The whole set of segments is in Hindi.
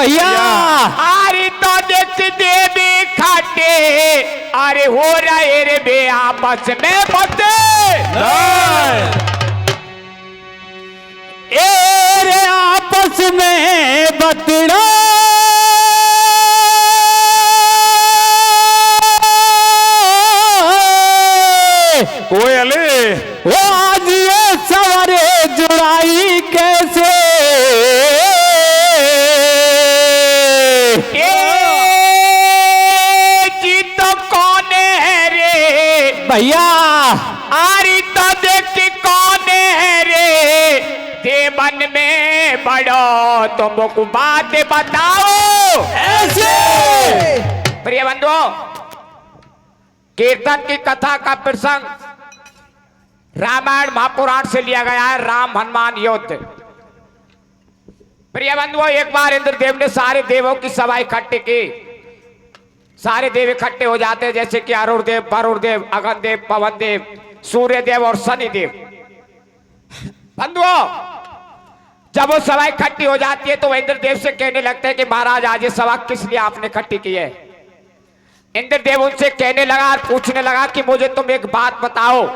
भैया अरे तो देख देवी खाटे अरे हो रहे रे बे आपस में बते ए रे आपस में बतड़ा कोयले वो आज ये सवारे जुड़ाई कैसे जी तो कौन है रे भैया आरी तो देख कौन है रे देवन में बड़ो तुमको बात बताओ ऐसे प्रिय बंधुओं कीर्तन की कथा का प्रसंग रामायण महापुराण से लिया गया है। राम हनुमान युद्ध। प्रिय बंधुओं एक बार इंद्रदेव ने सारे देवों की सभा इकट्ठी की। सारे देव इकट्ठे हो जाते हैं जैसे कि अरुण देव, वरुण देव, अगन देव, पवन देव, सूर्य देव और शनि देव। बंधुओं जब वो सभा इकट्ठी हो जाती है तो वह इंद्रदेव से कहने लगते हैं कि महाराज आज ये सभा किस लिए आपने इकट्ठी की है। इंद्रदेव उनसे कहने लगा और पूछने लगा कि मुझे तुम एक बात बताओ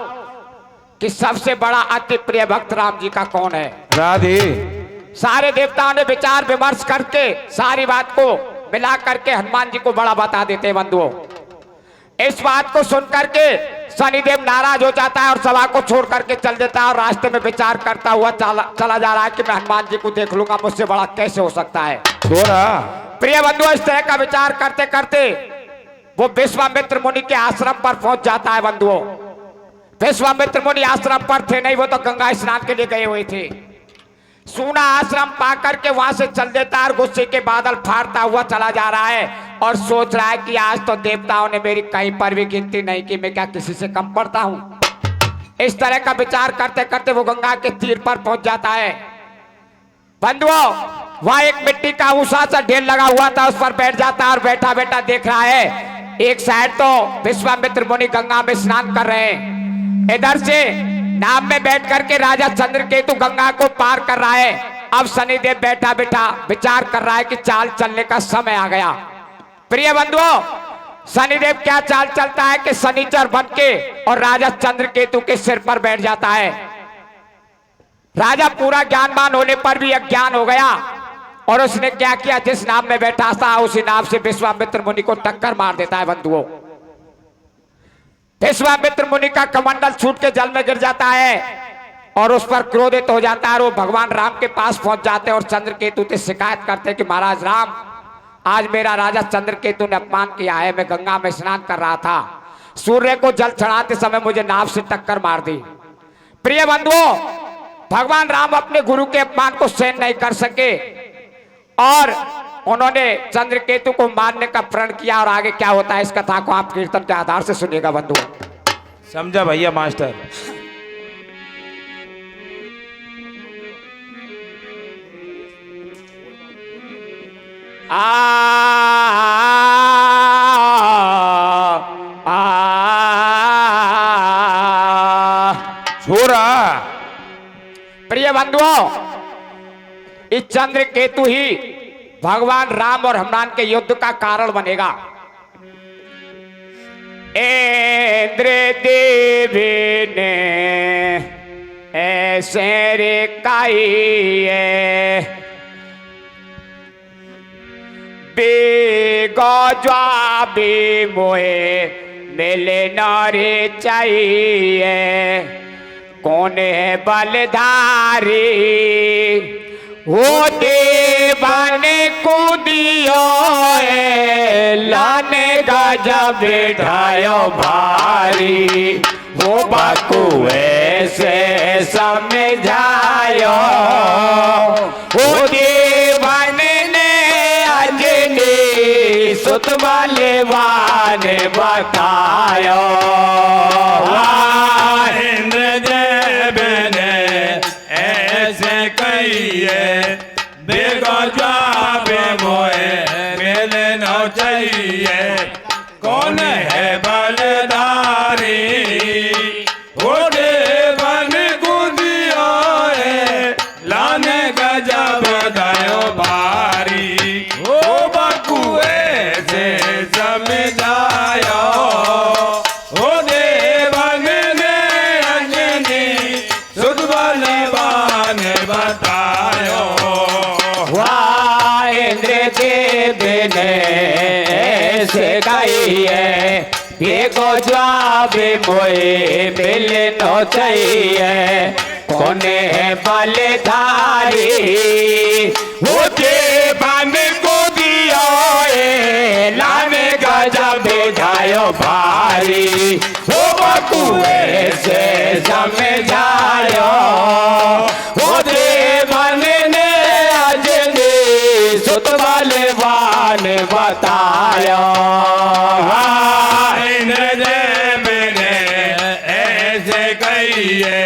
कि सबसे बड़ा अति प्रिय भक्त राम जी का कौन है। राधे सारे देवताओं ने विचार विमर्श करके सारी बात को मिला करके हनुमान जी को बड़ा बता देते हैं। बंधुओं इस बात को सुन करके शनिदेव नाराज हो जाता है और सभा को छोड़ करके चल देता है और रास्ते में विचार करता हुआ चला जा रहा है कि मैं हनुमान जी को देख लूंगा, मुझसे बड़ा कैसे हो सकता है। प्रिय बंधुओं इस तरह का विचार करते करते वो विश्वामित्र मुनि के आश्रम पर पहुंच जाता है। बंधुओं विश्वामित्र मुनि आश्रम पर थे नहीं, वो तो गंगा स्नान के लिए गए हुए थे। सूना आश्रम पा करके वहां से चल देता है और गुस्से के बादल फाड़ता हुआ चला जा रहा है और सोच रहा है कि आज तो देवताओं ने मेरी कहीं पर भी गिनती नहीं की, मैं क्या किसी से कम पड़ता हूं। इस तरह का विचार करते करते वो गंगा के तीर पर पहुंच जाता है। बंधुओं वहां एक मिट्टी का ऊंचा सा ढेर लगा हुआ था, उस पर बैठ जाता है और बैठा बैठा देख रहा है एक साइड तो विश्वामित्र मुनि गंगा में स्नान कर रहे हैं, इधर से नाव में बैठ करके राजा चंद्रकेतु गंगा को पार कर रहा है। अब शनिदेव बैठा बैठा विचार कर रहा है कि चाल चलने का समय आ गया। प्रिय बंधुओं शनिदेव क्या चाल चलता है कि शनिचर बन के और राजा चंद्रकेतु के सिर पर बैठ जाता है। राजा पूरा ज्ञानवान होने पर भी अज्ञान हो गया और उसने क्या किया, जिस नाव में बैठा था उसी नाव से विश्वामित्र मुनि को टक्कर मार देता है। बंधुओं विश्वामित्र मुनि का कमंडल छूट के जल में गिर जाता है और उस पर क्रोधित हो जाता है और वो भगवान राम के पास पहुंच जाते हैं और चंद्रकेतु से शिकायत करते हैं कि महाराज राम आज मेरा राजा चंद्रकेतु ने अपमान किया है, मैं गंगा में स्नान कर रहा था, सूर्य को जल चढ़ाते समय मुझे नाव से टक्कर मार दी। प्रिय बंधुओं भगवान राम अपने गुरु के अपमान को सहन नहीं कर सके और उन्होंने चंद्रकेतु को मारने का प्रण किया। और आगे क्या होता है इस कथा को आप कीर्तन के आधार से सुनिएगा। बंधुओं समझा भैया मास्टर। छोरा प्रिय बंधुओं इस चंद्रकेतु ही भगवान राम और हनुमान के युद्ध का कारण बनेगा। इंद्र देवी ने ऐसे रे काइए बेगो ज्वाबी मोए मिले नारे चाहिए, कौन है बलधारी वो देवन को दियो लाने गजब ढायो भारी, वो बकुए से समझायो वो देवन ने अजनी सुत वाले वाने बतायो। कौन है बलधारी वो देवन गुदियो है लाने गजब दयो भारी, सुध बलवान बतायो। वाह इंद्र देव ने से गई है देखो जवाब मोए मिलना चाहिए कौन है बलधारी वो देवन को दिया लाने गजब जायो भारी वो बकुए से समझायो वो देवन ने अजनी सुत बलवान बताया। इंद्रदेव ने ऐसे कहिए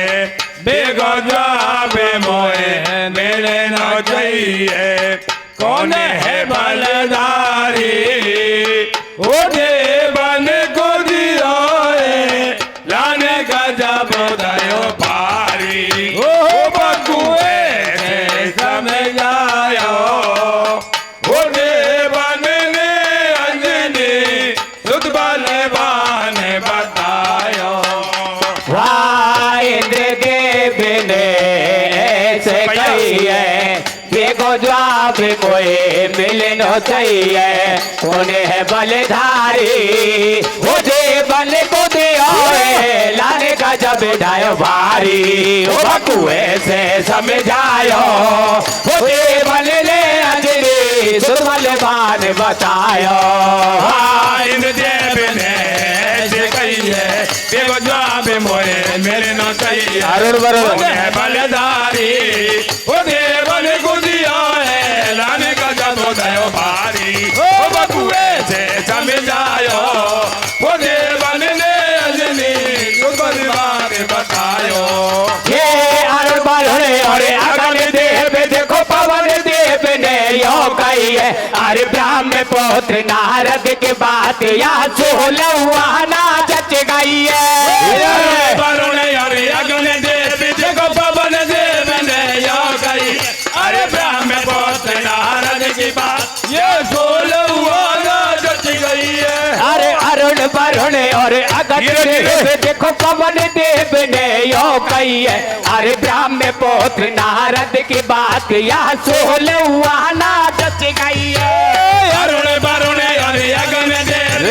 बेगो जवाब मोए मिलना चाहिए कौन है बलधारी वो देवन को दिया लाने का जब दयो भारी ओ बकुए से समझायो वो देवन ने अंजनी सुध बलवान बतायो। वाह इंद्र देव ने ऐसे कही है देखो जवाब मोए मिलना चाहिए कौन है बलधारी वो देवन को दिया लाने का जब ढायो भारी वो बकुए से समझायो वो देवन ने अंजनी सुध बलवान बतायो। इंद्रदेव ने ऐसे कही है देखो जवाब मोए मिलना चाहिए अरुण बरुण कौन है बलधारी वो देवन को दिया है लाने का जब दयो भारी वो बकुए से समझायो वो देवन ने अंजनी सुध बलवान बतायो। ये अरुण बरुण और अगन देव देखो पवन देव ने यो कही है अरे ब्राह्मण पुत्र नारद के बात या सोलवा ना जच गई है। वरुण अरे अगन देव देखो पवन देव ने यो कही अरे ब्राह्मण पुत्र नारद की बात ये सोलवा ना जच गई है। अरे अरुण वरुण और अगन देव देखो पवन देव ने यो कही है अरे ब्राह्मण पुत्र नारद की बात या सोलवा ना जच गई है। अरुण वरुण अरे अगन देव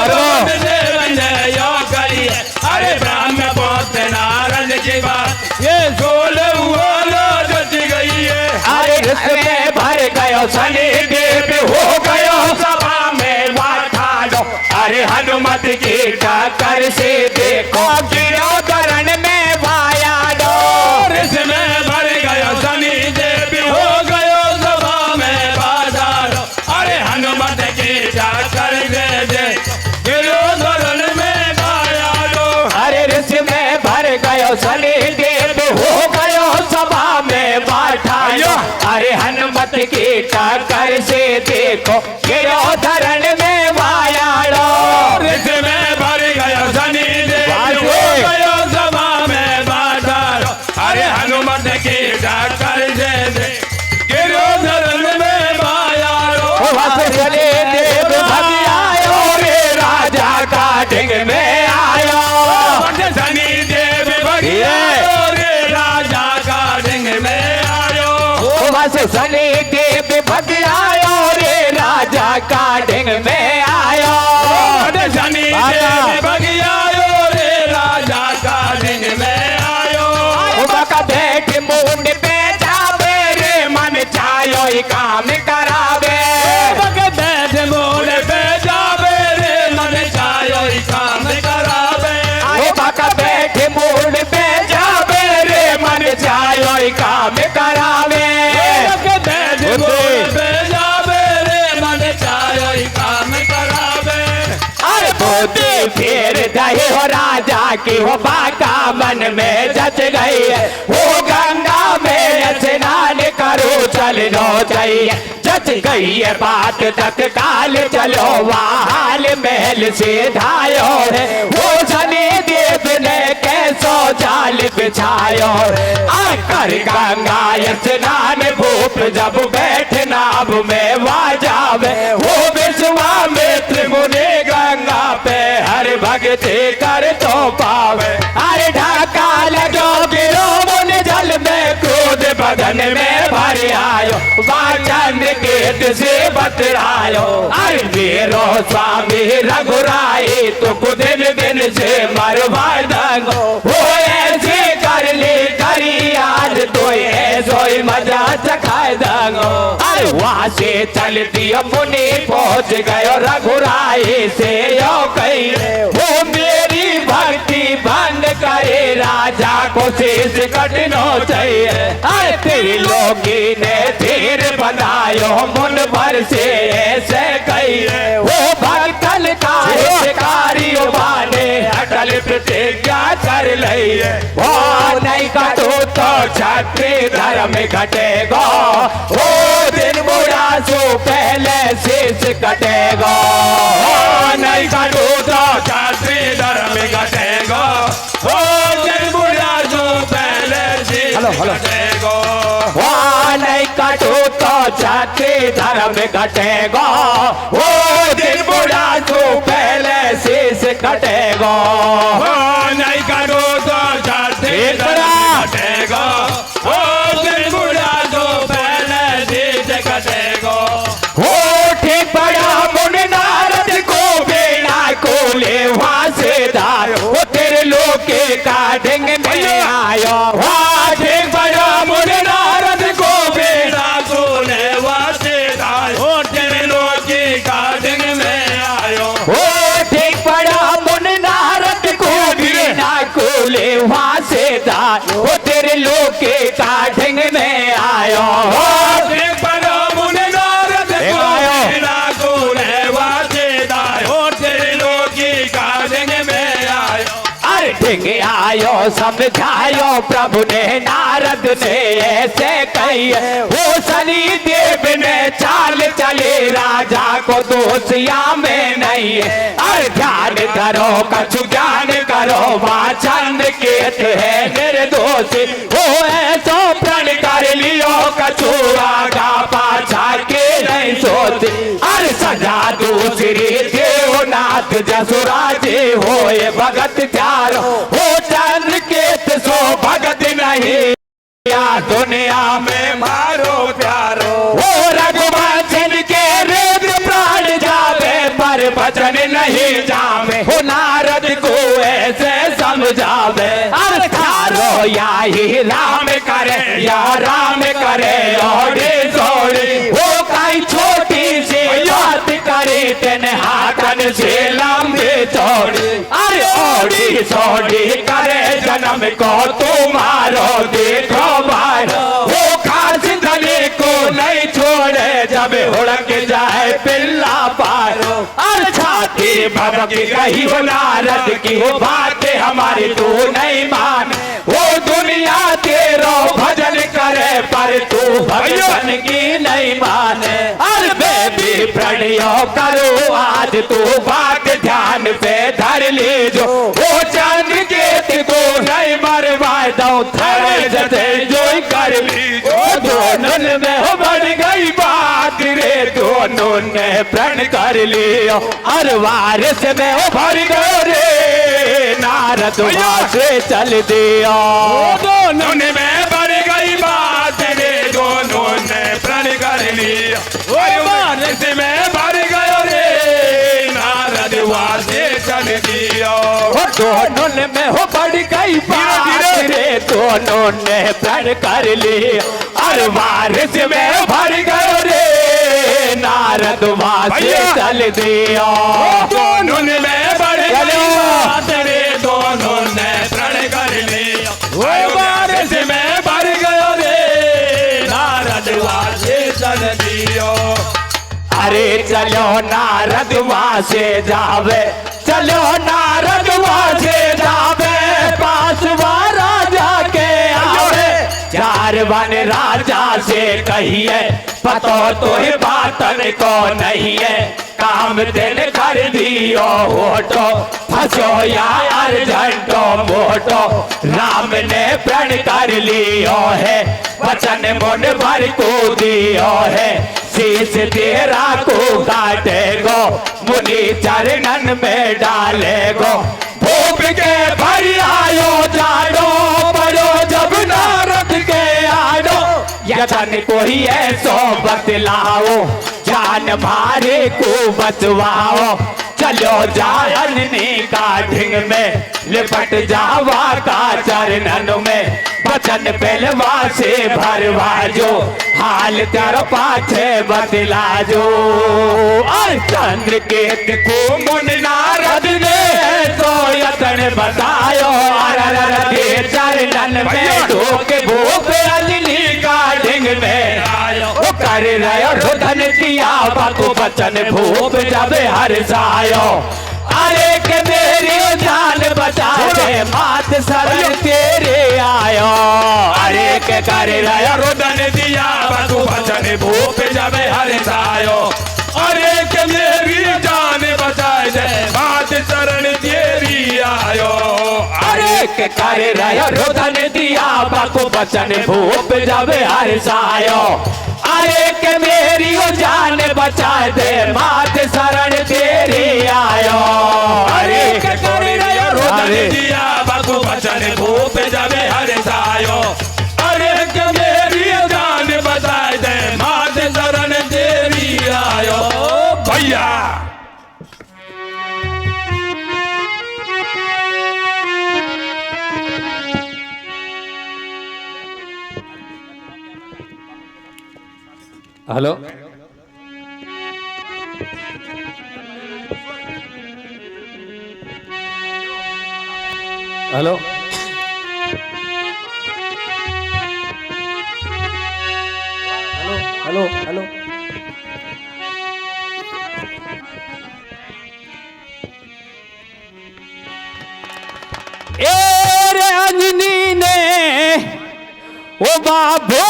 पवन देव ने यो कही है अरे ब्राह्मण पुत्र नारद की बात ये सोलवा ना जच गई है। अरे इसमें भर गयो शनि देव हो गयो सभा में वाठालो अरे हनुमत की टक्कर से देखो गिरो दरण में वाया दो। इसमें भर गयो शनि देव हो गयो सभा में बाधारो अरे हनुमत की टक्कर दे गिरो दरण में वाया दो। अरे इसमें भर गयो शनि देव हो गयो सभा में वाठालो अरे हनुमत की टक्कर से देखो गिरो धरण में वाया दो। इसमें भर गयो शनि देव हो गयो सभा में बाधारो अरे हनुमत की टक्कर दे गिरो दरण में वाया दो। चले देव भगियायो रे राजा का ढिंग में आयो शनि देव भगियायो रे राजा का ढिंग में आयो। बस शनि देव भगियायो रे राजा का ढिंग में आयो शनि देव भगियायो रे राजा का ढिंग में आयो। बका बैठ मुंड पे जावे रे मन चायो ही काम करावे बैठ मोड़ पे जावे रे मन चायो ही काम करावे। बका बैठ मुंड पे जावे रे मन चायो ही काम करावे। बैठ मोड़ पे जावे रे मन चायो ही काम करावे। अरे मोती फेर दही हो राजा की हो बाका मन में जच गई है वो गंगा में स्नान करो चलना चाहिए जच गई है बात तत्काल चलो वाल महल से धायो है वो शनि देव ने कैसो जाल बिछायो आकर गंगा स्नान भूप जब बैठना अब में वाजावे वो विश्वामित्र मुनि गंगा पे हर भक्ति कर तो पावे अरे ढाका लगो गिरो मन में भर आयो, वाचन केत से बतरायो। अरे मेरो स्वामी रघुराई तो दिन दिन से मरवा दंगो, हो ऐसे कर ले करी आज तो ऐसो ही मजा चखाए दंगो। अरे वहाँ से चलती मुनि पहुँच गयो रघुराई से यो कही, वो मेरी भक्ति बंद करे राजा को शेष कटनो चाहिए। अरे तेरी लोकी ने धीर बनायो मुन भर से ऐसे कही, वो भक्तन का शिकारी बाने अटल प्रतिज्ञा कर लई। वो नहीं कटो तो क्षत्रिय धर्म घटेगा, वो दिन बुढ़ा सो पहले शेष कटेगा। नहीं कटो तो क्षत्रिय धर्म घटेगा, ओ दिन बुढ़ा जो पहले शेष कटेगा। नहीं कटो तो क्षत्रिय धर्म घटेगा, वो दिन बुढ़ा जो पहले शेष कटेगा। नहीं कटो तो क्षत्रिय धर्म घटेगा, ओ दिन बुढ़ा जो पहले शेष कटेगा। हो ठीक बड़ा मुन नारद को बेड़ा को ले वहाँ से धार, वो तेरे लोके का ढंग में आयो। वहाँ ठीक बड़ा मुन नारद को बेड़ा को ले वहाँ से धार, ओ तेरे लोके का ढंग में आयो। हो ठीक बड़ा मुन नारद को बेड़ा को ले वहाँ से धार, वो तेरे लोके का ढंग में आयो। ठीक बड़ा मुन नारद को बेड़ा को ले वहाँ से धार, ओ तेरे लोके का ढंग में आयो। अरे ढंग आयो समझायो प्रभु ने नारद ने ऐसे कही, वो शनि देव ने चाल चले राजा को दोषिया में नहीं। अरे ध्यान करो कछु ज्ञान करो, वाचन केत है निर्दोषी, वो ऐसो प्रण कर लियो कछु आगा पाछा के नहीं सोच। अरे सजा दूसरी देवनाथ जसुराजे होए भगत चारो, हो चंद्र केत सो भगत नहीं या दुनिया में मारो प्यारो। हो रघुवंशन के रुद्र प्राण जावे पर वचन नहीं जावे, हो नारद को ऐसे समझावे। अरे थारो या ही राम करे या राम करे ओढ़े सोड़ी, वो कई छोटी सी बात करे तेन हाथन से लंबे चौड़ी। अरे ओढ़ी सोड़ी करे जन्म को तुम्हारो देखो बार, वो खास धनी को नहीं छोड़े जब हुड़क जाए पिल्ला पारो। अरे छाती भबक गई हो नारद की वो बातें हमारी तू नहीं मान, वो दुनिया तेरो भजन करे पर तू भगवान की नहीं माने। अरे मैं भी प्रणयो करो आज तू बात ध्यान पे धर लीजो, वो चंद्र के को नहीं मरवा दो थरे जते जो कर लीजो। दोनों में हो बढ़ गई बात रे, दोनों ने प्रण कर लियो। अरे वारिस में हो भर गयो रे, नारद वहाँ से चल दिया। दोनों में बढ़ गई बात रे, दोनों ने प्रण कर लिया। वारिस में बढ़ गयो रे, नारद वहाँ से चल दिया। दोनों में हो बढ़ गई बात रे, दोनों ने प्रण कर लिया। अरे वारिस में भर गयो रे, नारद वहाँ से चल दिया। दोनों में बढ़ गई बात रे, दोनों ने प्रण कर लिया। वारिस में बढ़ गयो रे, नारद वहाँ से चल दिया। अरे चलो नारद वहाँ से जावे, चलो नारद वहाँ से जावे, पास राजा के आवे। चार वन राजा से कहिए पतो तो बातन को नहीं है, काम दिन कर दियो होटो फसो या अर्जेंटो मोटो। राम ने प्रण कर लियो है, वचन मुन भर को दियो है। शीश तेरा को काटेगो, मुनि चरणन में डालेगो। भूप के भर आयो जाडो, पड़ो जब नारद के आडो। जतन कोई ऐसो बतलाओ, जान मारे को बचवाओ। चलो जानने का ढिंग में लिपट जावा का चरणन में, बचन पहलवा से भरवाजो, हाल तेरा पाछे बतला जो। चंद्र केत को मुन नारद ने तो यतन बतायो, अरे चरणन में ढोके भूप रजनी का ढिंग में आयो। कर रहे रुदन किया बाको बचन भूप जब हर सायो, अरे के मेरी जान बचा दे मात शरण तेरे आयो। अरे के कर रहे रुदन दिया बाको बचन भूप जब हर सायो, अरे के मेरी जान बचाए दे मात शरण तेरी आयो। अरे के कर रहे रुदन दिया बाको बचन भूप जब हर सायो, अरे के मेरी जान बचा दे मात शरण तेरी आयो। अरे के कर रहे रुदन दिया बाको बचन भूप जब हर सायो, अरे के मेरी जान बचाए दे मात शरण तेरी आयो। भैया हेलो हेलो हेलो हेलो ए रे अंजनी ने ओ बाबो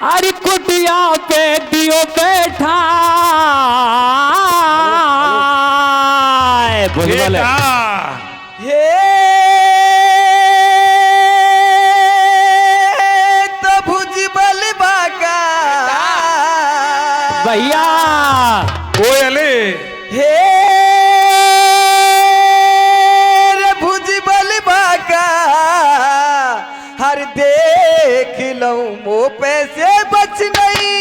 अरे कुटिया पे दियो बैठा बोले हे तो भुजबल बाका भैया कोयले हे रे भुजबल बाका, हर देख लूं मुँह पे से बच नहीं।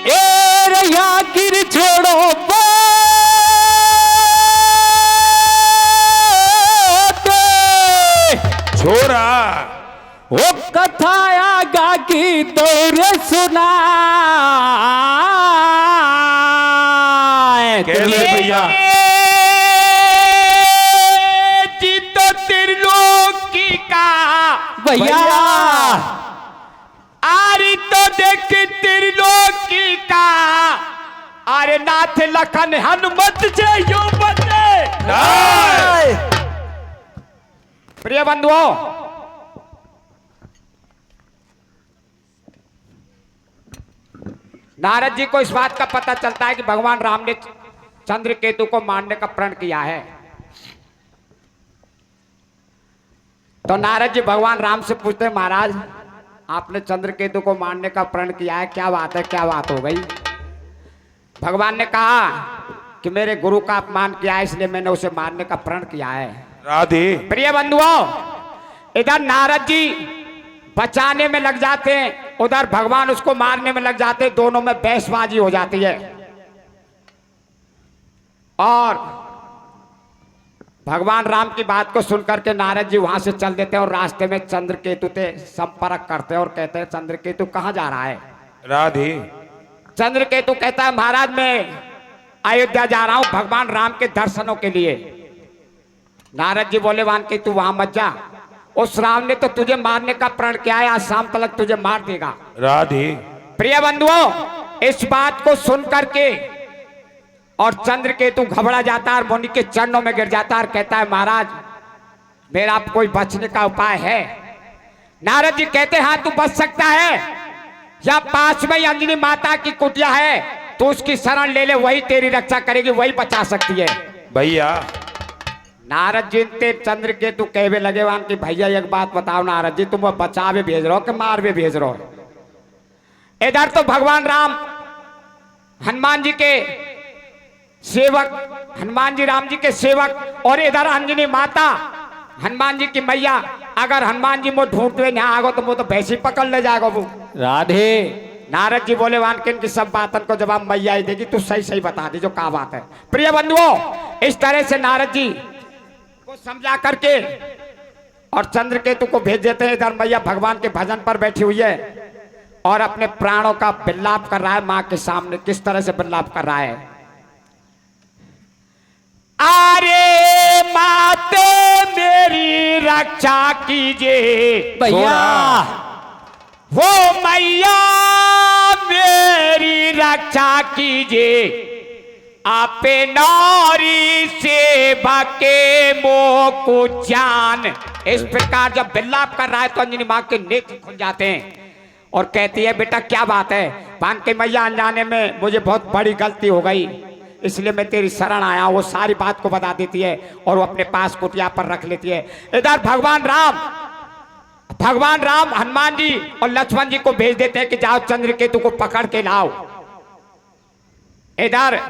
ए रे यहाँ गिर छोड़ो छोरा वो कथा आगा की तोरे सुना कैसे भैया जीतो त्रिलोकी का भैया आरी तो देख त्रिलोकी का, अरे नाथ लखन हनुमत से यो बने। प्रिय बंधुओं, नारद जी को इस बात का पता चलता है कि भगवान राम ने चंद्रकेतु को मारने का प्रण किया है। तो नारद जी भगवान राम से पूछते हैं, महाराज आपने चंद्रकेतु को मारने का प्रण किया है, क्या बात है, क्या बात हो गई? भगवान ने कहा कि मेरे गुरु का अपमान किया है, इसलिए मैंने उसे मारने का प्रण किया है। राधे प्रिय बंधुओं, इधर नारद जी बचाने में लग जाते हैं, उधर भगवान उसको मारने में लग जाते हैं, दोनों में बहसबाजी हो जाती है। और भगवान राम की बात को सुनकर के नारद जी वहां से चल देते हैं और रास्ते में चंद्रकेतु से संपर्क करते हैं और कहते हैं, चंद्रकेतु कहाँ जा रहा है? राधे चंद्रकेतु कहता है, महाराज मैं अयोध्या जा रहा हूं भगवान राम के दर्शनों के लिए। नारद जी बोले, वानकेतु वहां मत जा, उस राम ने तो तुझे मारने का प्रण किया है, आज शाम तक तुझे मार देगा। राधे प्रिय बंधुओं, इस बात को सुन करके और चंद्रकेतु घबरा जाता है और मुनि के चरणों में गिर जाता है और कहता है, महाराज मेरा कोई बचने का उपाय है? नारद जी कहते हैं, हाँ तू बच सकता है, या पास में अंजनी माता की कुटिया है, तू उसकी शरण ले ले, वही तेरी रक्षा करेगी, वही बचा सकती है। भैया नारद जी ते चंद्रकेतु कहवे लगे वान कि भैया एक बात बताओ नारद जी, तुम बचा भी भेज रहे हो कि मार भी भेज रहे हो? इधर तो भगवान राम हनुमान जी के सेवक, हनुमान जी राम जी के सेवक, और इधर अंजनी माता हनुमान जी की मैया। अगर हनुमान जी मुझे ढूंढते नहीं आगो तो वो तो भैंसी पकड़ ले जाएगा वो। राधे नारद जी बोले वानकिन की सब बातन को जवाब मैया ही देगी, तू सही सही बता दी जो क्या बात है। प्रिय बंधुओं, इस तरह से नारद जी को समझा करके और चंद्रकेतु को भेज देते हैं। इधर मैया भगवान के भजन पर बैठी हुई है और अपने प्राणों का विलाप कर रहा है मां के सामने। किस तरह से विलाप कर रहा है? अरे माते मेरी रक्षा कीजिए भैया, वो मैया मेरी रक्षा कीजिए, आपे नारी सेवा के मोह को जान। इस प्रकार जब विलाप कर रहा है तो अंजनी मां के नेत्र खुल जाते हैं और कहती है बेटा क्या बात है? पान के मैया अनजाने में मुझे बहुत बड़ी गलती हो गई, इसलिए मैं तेरी शरण आया। वो सारी बात को बता देती है और वो अपने पास कुटिया पर रख लेती है। इधर भगवान राम हनुमान जी और लक्ष्मण जी को भेज देते हैं कि जाओ चंद्रकेतु को पकड़ के लाओ। इधर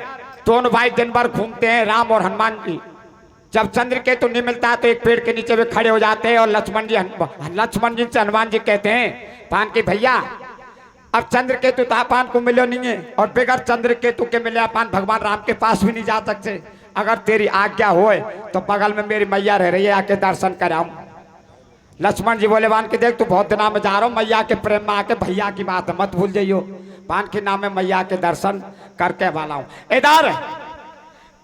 दोनों भाई दिन भर घूमते हैं राम और हनुमान जी। जब चंद्रकेतु नहीं मिलता है तो एक पेड़ के नीचे वे खड़े हो जाते हैं और लक्ष्मण जी से हनुमान जी कहते हैं पान के भैया अब चंद्रकेतु तापान को मिलो नहीं है और बगैर चंद्रकेतु के मिले अपन भगवान राम के पास भी नहीं जा सकते। अगर तेरी आज्ञा होए तो बगल में मेरी मैया रह रही है, आके दर्शन कराऊं। लक्ष्मण जी बोले वान के देख तू बहुत दिनों में जा रहा हूँ, मैया के प्रेम में आके भैया की बात मत भूल जाइयो। पान के नाम में मैया के दर्शन करके वाला हूँ। इधर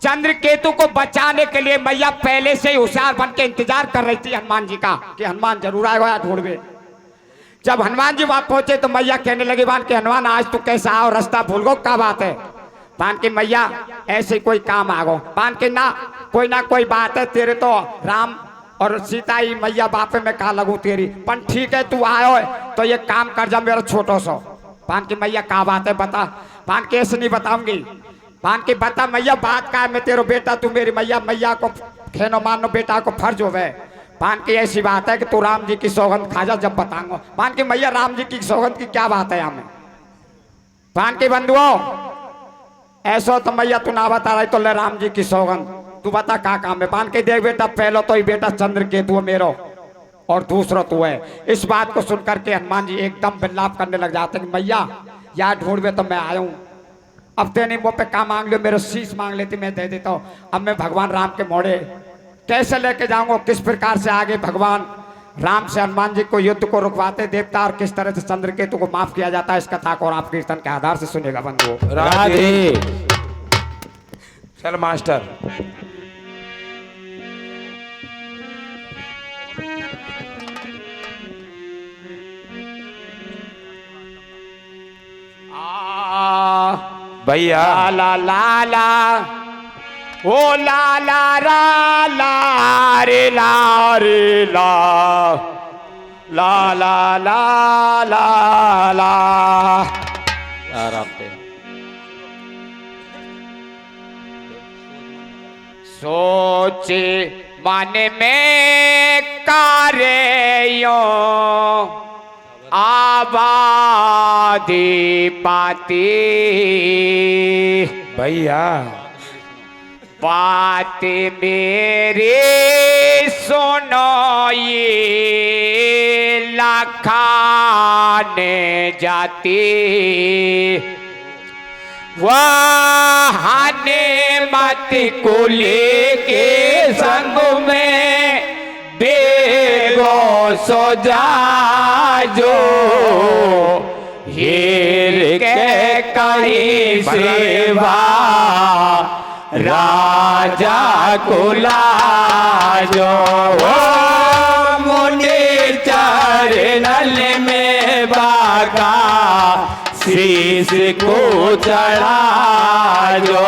चंद्रकेतु को बचाने के लिए मैया पहले से ही होशियार बन के इंतजार कर रही थी हनुमान जी का कि हनुमान जरूर आएगा या ढूंढवे। जब हनुमान जी वहां पहुंचे तो मैया कहने लगी बान के हनुमान आज तू कैसा आओ, रास्ता भूल गो क्या बात है? पान की मैया ऐसे कोई काम आ गो। पान के ना कोई बात है, तेरे तो राम और सीता ही मैया बापे में कहा लगू तेरी, पर ठीक है तू आयो तो ये काम कर जा मेरा छोटो सो। पान की मैया क्या बात है बता? पान के ऐसे नहीं बताऊंगी। पान की बता मैया बात का है, मैं तेरो बेटा तू मेरी मैया को खेनो मानो बेटा को फर्ज होवे। पान की ऐसी बात है कि तू राम जी की सौगंध खा जा जब बताऊंगा। पान की मैया राम जी की सौगंध की क्या बात है हमें? पान के बंधुओं ऐसा तो मैया तू ना बता रही तो ले राम जी की सौगंध तू बता क्या काम है? पान के देख बेटा पहलो तो ही बेटा चंद्रकेतु है मेरो और दूसरा तू है। इस बात को सुनकर के हनुमान जी एकदम विलाप करने लग जाते हैं मैया यार ढूंढवे तो मैं आया हूँ, अब तेने मुँह पे काम मांग लियो, मेरा शीश मांग लेती मैं दे देता हूँ। अब मैं भगवान राम के मोड़े कैसे लेके जाऊंगा? किस प्रकार से आगे भगवान राम से हनुमान जी को युद्ध को रुकवाते देवता और किस तरह से चंद्रकेतु को माफ किया जाता है, इस कथा को और आप कीर्तन के आधार से सुनेगा बंधुओं। राधे चल मास्टर। भैया ला ला ला ओ ला ला रा ला रे ला रे ला ला ला ला ला ला। आराम से सोचे मन में कार्यो आबादी पाती भैया बात मेरे सुनो ये लखाने जाती वहाने मत को लेके संग में बेगो सो जाजो हीर के कहीं सेवा राजा को लाजो मुनि चरणल में बागा शीश को चढ़ाजो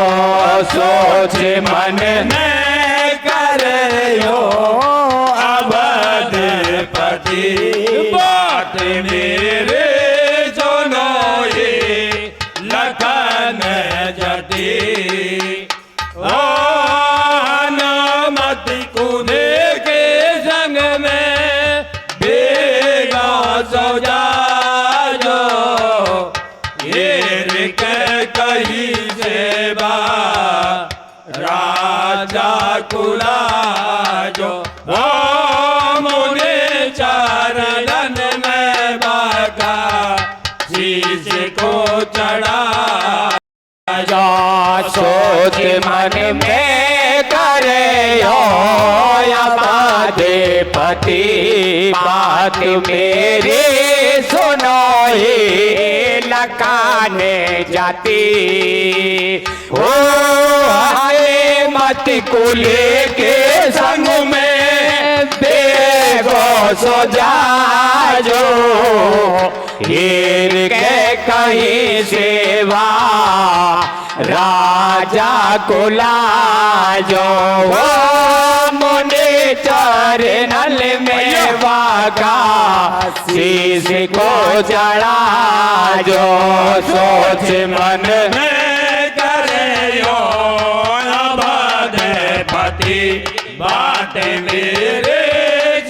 सोच मन में करो अवधपति बात मेरे सुनो ये लखन जति हनुमति कूदे के संग में बेगा सो जाओ हीर के कही राजा कुला जो मुनि चरणन में बाका शीश को चढ़ा जो सोच मन में करे हो पति बात मेरी सुनो ही लकाने जाती हो हरे मत को लेके संग में देखो सो जाओ हीर के कहीं सेवा राजा को लाजो मुनि चरणल में वाका शीश को चढ़ा जो सोच मन में करे यो अबाद पति बात मेरे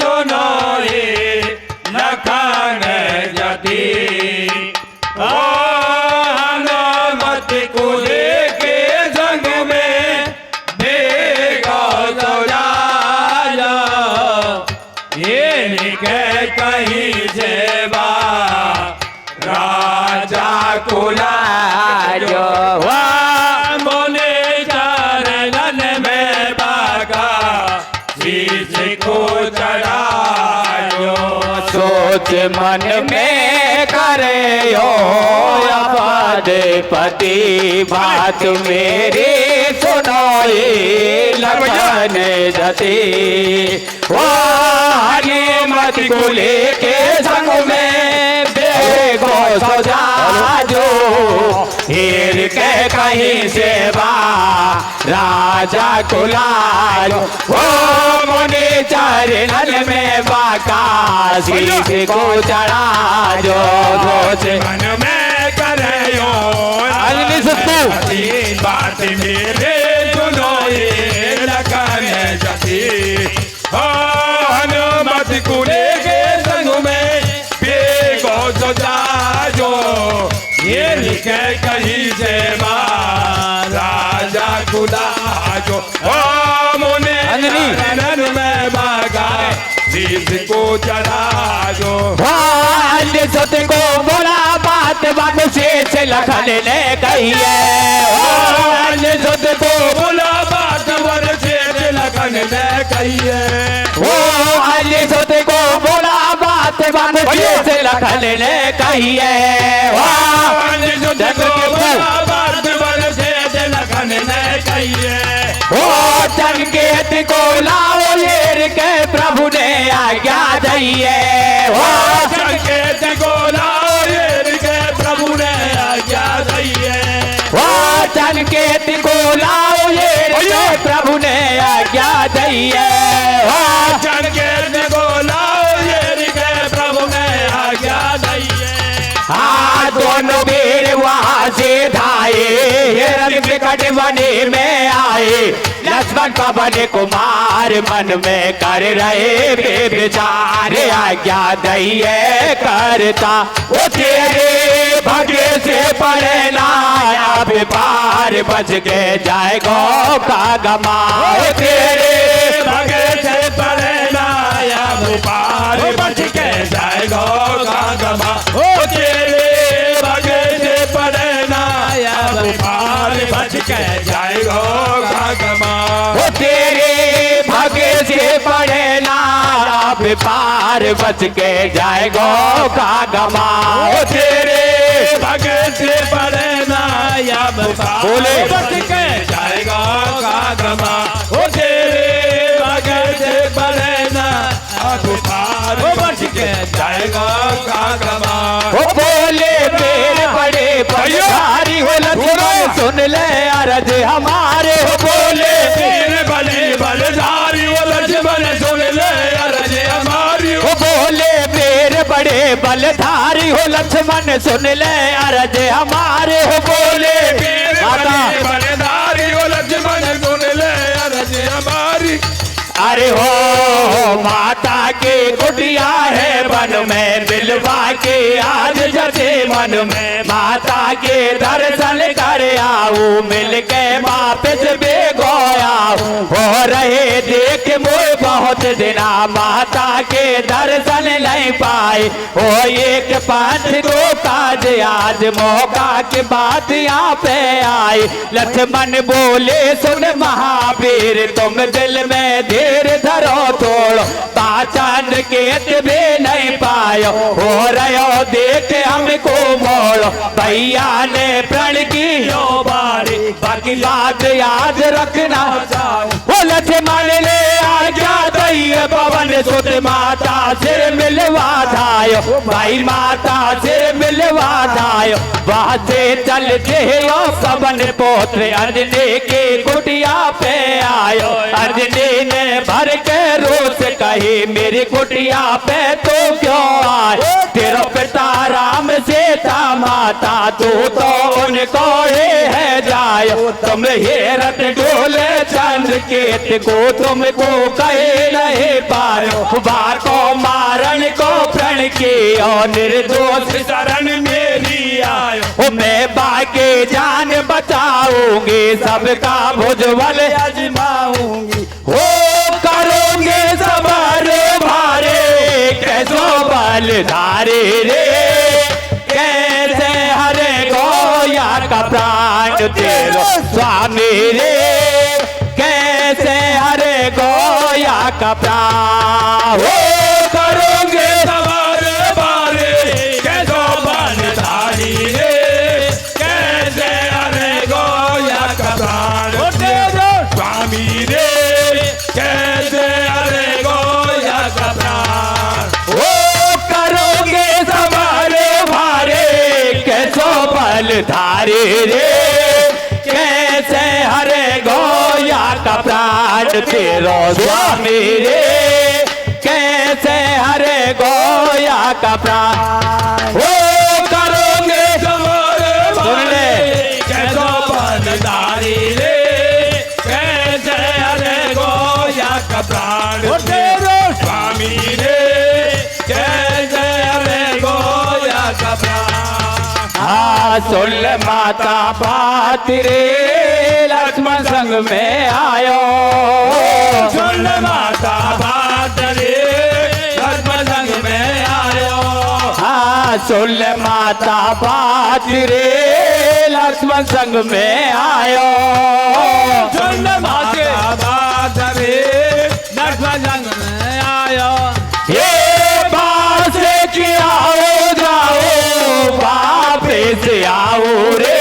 सुनो ही लखन जती मत को लेके संग में देखो तो जा ये निकल कहीं सेवा राजा कुला जो मुनि चरणन में बाका शीश को चढ़ा जो सोच मन में करे हो पति बात मेरी सुनो लखन जती वो हरी मत को लेके संग में देखो सजा जो हीर के कहीं सेवा राजा कुलाल वो मुनि चरणन में बाका शीश को चढ़ा जो सोच मन में करे यो अग्नि सत्तू बात मेरे सुनो ये लखन जती हनुमत को लेके संग में बेगो सजा जो ये लिखे कहीं से राजा खुदा जो मुनि चरणन में बागा शीश को चढ़ा जो सत को बोला बात बात से लखन ले गई है सत को बोला बात वर से लखन ले गई है वो सत को बोला बात बात से लखन ले गई है सत को बोला बात वर से लखन ले गई है ओ संकेत को लाओ लेर के प्रभु ने आज्ञा दी है ओ संकेत को लाओ लेर के प्रभु ने आज्ञा दी है ओ संकेत को लाओ लेर के प्रभु ने आज्ञा दी है ओ संकेत को लाओ लेर के प्रभु ने आज्ञा दी है हाँ दोनों वीर वहाँ से धाये हिरण विकट बने में आए लक्ष्मण पवन कुमार मन में कर रहे बेविचार आज्ञा दइए करता वो तेरे भगे से पड़े ना पार बच के जाएगा का गमा तेरे भगे से पड़े ना पार बच के जाएगा का गमा तेरे भगे से पड़े ना पार बच के जाएगा का गमा तेरे भाग्य से पड़े ना पार बच के जाएगा का गमा तेरे भाग्य से पड़े ना बोले बच के जाएगा का गमा तेरे भाग्य से पड़े ना पार बच के जाएगा का गमा बोले मेरे बड़े पधारी हो लक्ष्मण सुन ले अरज हमारे बोले मेरे बड़े बलधारी हो लक्ष्मण सुन ले अरज हमारी बोले मेरे बड़े बलधारी हो लक्ष्मण सुन ले अरज हमारे बोले मेरे बलधारी हो लक्ष्मण सुन ले अरज हमारी अरे हो माता की कुटिया है वन में बिल बाके आज जते मन में माता के दर्शन कर आओ मिल के वापस बेगोया हो रहे देख मोए बहुत दिना माता के दर्शन नहीं पाए हो एक पांच दो काज आज मौका के बाद यहाँ पे आए लक्ष्मण बोले सुन महावीर तुम दिल में धीर धरो थोड़ो पाचन के भी नहीं पायो हो रहो देख हमको मोड़ो भैया ने प्रण की हो बारी बाकी बात याद रखना वो लक्ष्मण ले आज्ञा दैय पवन सुत माता सिर मिलवा धायो भाई माता सिर मिलवा धायो वहां से चलते हो पवन पोत्र अंजनी की कुटिया पे आयो अंजनी ने भर के रोस कही मेरी कुटिया पे तो क्यों आए तेरा पिता राम सीता माता तू तो उनको है जायो तुम हेरत डोले चंद्र केत को तुमको कहे नहीं पायो बाको मारन को प्रण किया निर्दोष शरण मेरी आयो मैं बाके जान बचाऊंगी सबका भुजबल आजमाऊंगी हो करोगे सबर भारे कैसो बलधारे रे कैसे हरे गोया का प्राण तेरो स्वामी रे कैसे हरे गोया का प्राण हो करोगे सवार बारे कैसो बलधारी रे कैसे हरे गोया का प्राण तेरो स्वामी रे कैसे हरे गोया का प्राण ओ करोगे सवारे भारे कैसो बलधारी रे कैसे हरे गोया का प्राण तेरो स्वामी रे कैसे हरे गोया का प्राण ओ करोगे सुन ले कैसो बलधारी रे कैसे हरे गोया का प्राण तेरो स्वामी रे कैसे हरे गोया का प्राण हाँ सुन ले माता बात रे लक्ष्मण संग में आयो सुन माता बात रे लक्ष्मण संग में आयो हाँ सुन ले माता बात रे लक्ष्मण संग में आयो सुन माता बात रे लक्ष्मण संग में आयो ये बात की आओ जाओ वापिस आओ रे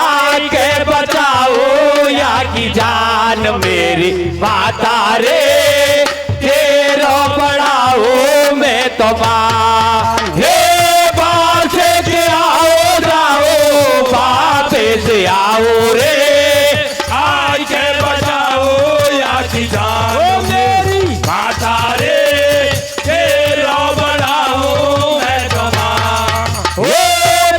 आके बचाओ या की जान मेरी माता रे तेरो पढ़ाओ मैं तो माँ हे बात की आओ जाओ वापिस आओ रे आज के बचाओ या की जान मेरी माता रे तेरो बढ़ाओ मैं तो माँ ओ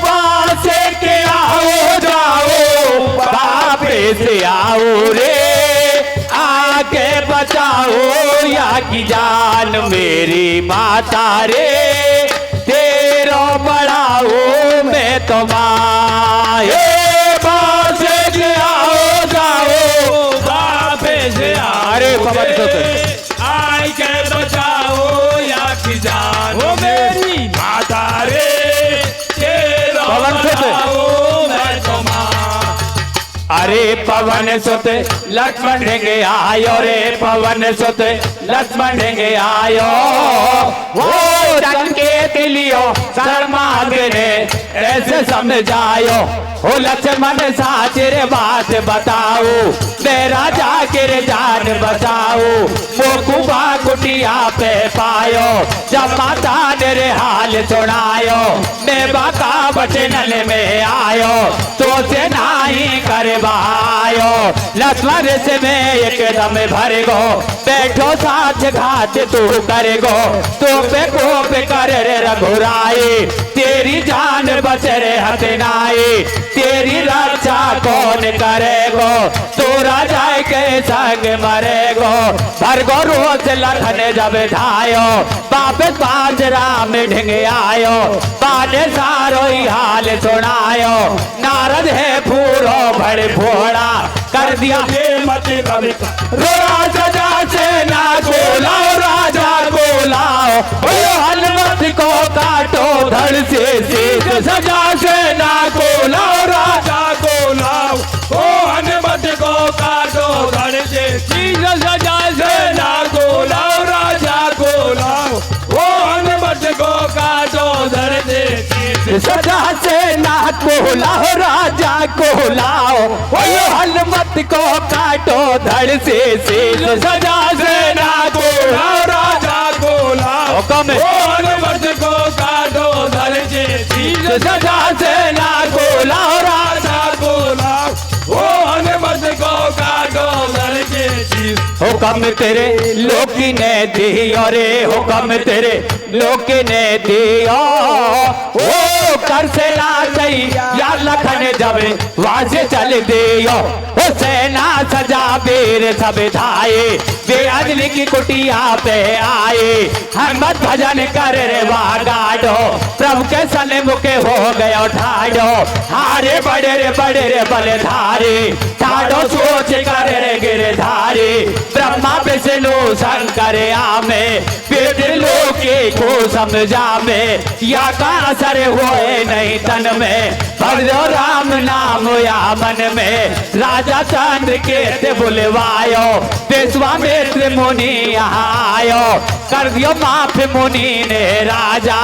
बात के आओ जाओ वापिस आओ रे आके बचाओ या की जान मेरी माता रे तेरो बढ़ाओ मैं तो माँ ये बात के आओ जाओ वापिस अरे पवन आई के बचाओ या की जान ओ मेरी माता रे तेरो पवन सुत। बढ़ाओ मैं तो माँ अरे पवन सुत लक्ष्मण ढेंगे आयो रे पवन सुत लक्ष्मण ढेंगे आयो वो टंके तिलियो शरण मांगने ऐसे समझायो ओ लक्ष्मण साचिर बात बताओ मेरा जाकर जान बचाओ वो कुबा कुटिया पे पायो जब माता ने हाल सुनायो मैं बाका बचनल में आयो तो से नाही करवायो लक्ष्मण से मैं एकदम भर गो बैठो साथ घात तू कर गो तो पे कोप कर रे रघुराई तेरी जान बच रे हथनाई तेरी रक्षा कौन करेगो, तू राजा के संग मरेगो। भरगो रोज लखन जब धायो, वापस बाजरा में ढिंग आयो, पाने सारो ही हाल सुनायो। नारद है फूरो भड़ फोड़ा, कर दिया मत कभी राजा से ना बोलाओ, राजा बोलाओ, हनुमत को काटो धड़ से शीश, सजा से ना बोलाओ, राजा को लाओ, ओ हनुमत को काटो धड़ से शीश, सजा से ना को लाओ, राजा को लाओ, ओ हनुमत को काटो धड़ से शीश, सजा से ना बोलाओ, राजा को लाओ, हनुमत को काटो धड़ से शीश, सजा से ना बोलाओ, राजा को लाओ, हुक्म है। ओ हनुमत को काटो धड़ से शीश, सजा से ना बोलाओ, राजा को लाओ, ओ हनुमत को काटो धड़ से शीश। हुक्म तेरे लोकी ने दियो रे, हुक्म तेरे लोकी ने दियो, ओ कर से ना सही या लखन जब वहां से चल दियो। ओ सेना सजा वीर सब धाये, वे अजली की कुटिया पे आए, हनुमत भजन कर रे वागाडो, प्रभु के सने मुके हो गयो ठाडो, हारे बड़े रे बलधारी, ठाडो सोच कर रे गिरधारी, ब्रह्मा विष्णु शंकर आमे, वेद लोके को समझा में, या का असर होए नहीं तन में, भजो राम नाम या मन में, राजा चंद्र के ते बुलवायो, विश्वामित्र मुनि यहाँ आयो, कर दियो माफ मुनि ने राजा,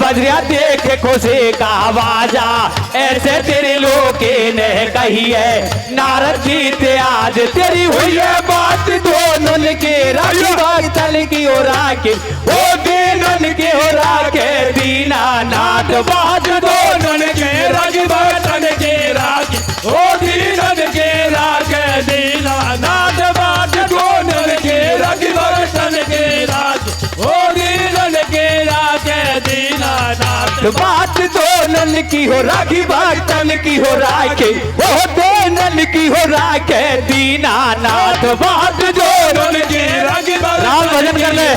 बजरिया देख खुशी का आवाजा, ऐसे तेरे लोके ने कही है, नारद जी ते आज तेरी हुई है बात, दोनों के राखी भक्तन की ओर आके, ओ दीनन की ओर आके, दीना नाथ बाज दोनों के राखी भक्तन के राखी, ओ दीनन के राखे, दीना नाथ बाज दोनों के राखी भक्तन के राखी, ओ दीनन के राखे, दीना नाथ बात दोनन की हो राखी भक्तन की हो राखे, ओ दोनन की हो राखे, दीना नाथ बात दोनन के राखी राम भजन कर ले,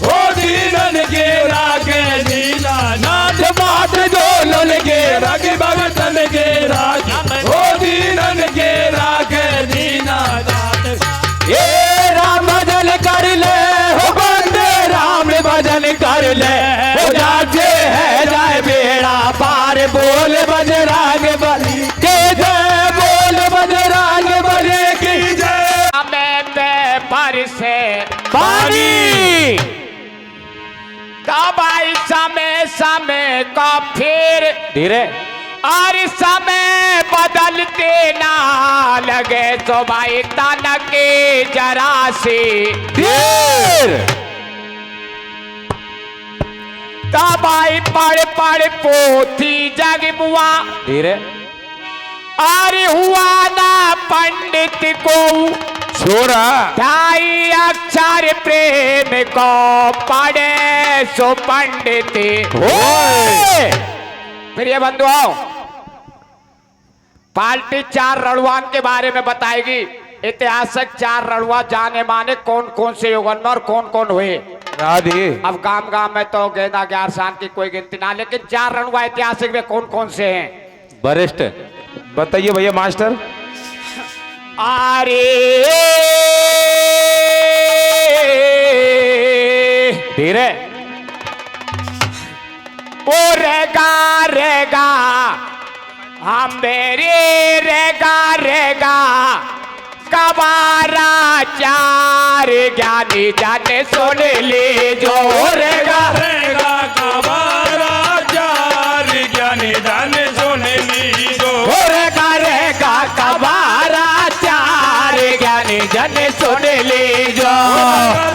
ओ दीनन के राखे, दीना नाथ बात दोनन के राखी भक्तन के राखी, ओ दीनन के राखे, दीना नाथ। ये राम भजन कर ले, हो बंदे राम भजन कर ले, हो जाते है जाए बेड़ा पार, बोल बजरंग बली के जय, बोल बजरंग बली की जय। में बरसे पानी दबाई समय का फिर, धीरे और समय बदलते ना लगे, तो भाई तन के जरा से धीर दबाई पढ़ पोथी जग मुआ, धीरे अरे हुआ ना पंडित को छोरा ढाई अक्षर प्रेम को पढ़े सो पंडित ओए प्रिय बंधुओं, पार्टी 4 रणवान के बारे में बताएगी। ऐतिहासिक 4 रणवा जाने माने कौन कौन से युगन में और कौन कौन हुए। राधे अब गांव में तो गेंदा 11 साल की कोई गिनती ना, लेकिन 4 रणवा ऐतिहासिक में कौन कौन से हैं। वरिष्ठ बताइए भैया मास्टर। अरे धीरे ओ रेगा हम मेरे रेगा कबारा 4 ज्ञानी जाने सुन ले जो रेगा कबारा 4 ज्ञानी जाने सुन ली जो, रेगा कबारा 4 ज्ञानी जाने सुन ले जो,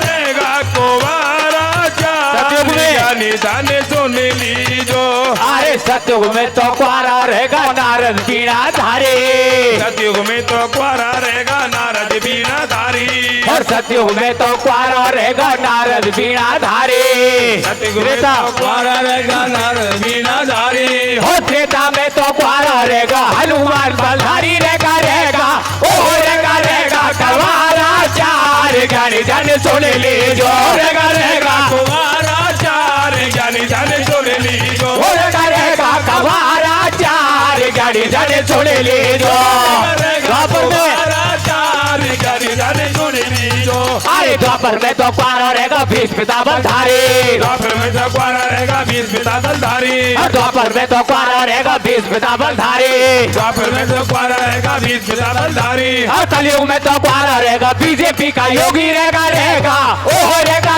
रेगा कबारा 4 ज्ञानी जाने सुन ली जो। अरे सतयुग में तो क्वारा रहेगा नारद बीणा धारे, सतयुग में तो क्वारा रहेगा नारद बीणा धारी, और सतयुग में तो क्वारा रहेगा नारद बीणा धारे, सतयुग में तो क्वारा रहेगा नारद बीणा धारी, हो त्रेता में तो क्वारा रहेगा जवान बलधारी रेगा ओ रेगा कवारा चार ज्ञानी जन सुन लीजो रेगा कुमारा चार ज्ञानी जन सुन लीजो ओ रेगा कवारा चार ज्ञानी जन सुन लीजो द्वापर में चार ज्ञानी जन सुन लीजो अरे द्वापर में तो कुआरा रहेगा भीष्म पिता बलधारी द्वापर में तो कुआरा रहेगा भीष्म पिता बलधारी द्वापर में तो कुआरा रहेगा भीष्म पिता बलधारी द्वापर में तो कुआरा रहेगा भीष्म पिता बलधारी और कलयुग में तो कुआरा रहेगा बीजेपी का योगी रहेगा ओह रहेगा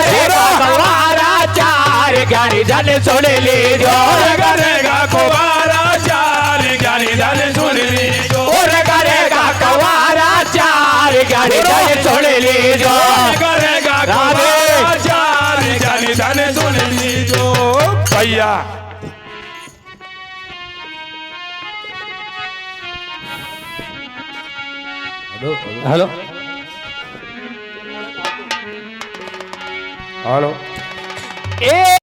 कवारा चार ज्ञानी जन सुन लीजो रहेगा कुआरा चार ज्ञानी जन सुन लीजो रहेगा कवारा चार ज्ञानी जन सुन लीजो करेगा कुआरा चार ज्ञानी जन सुन लीजो भैया हेलो हेलो ए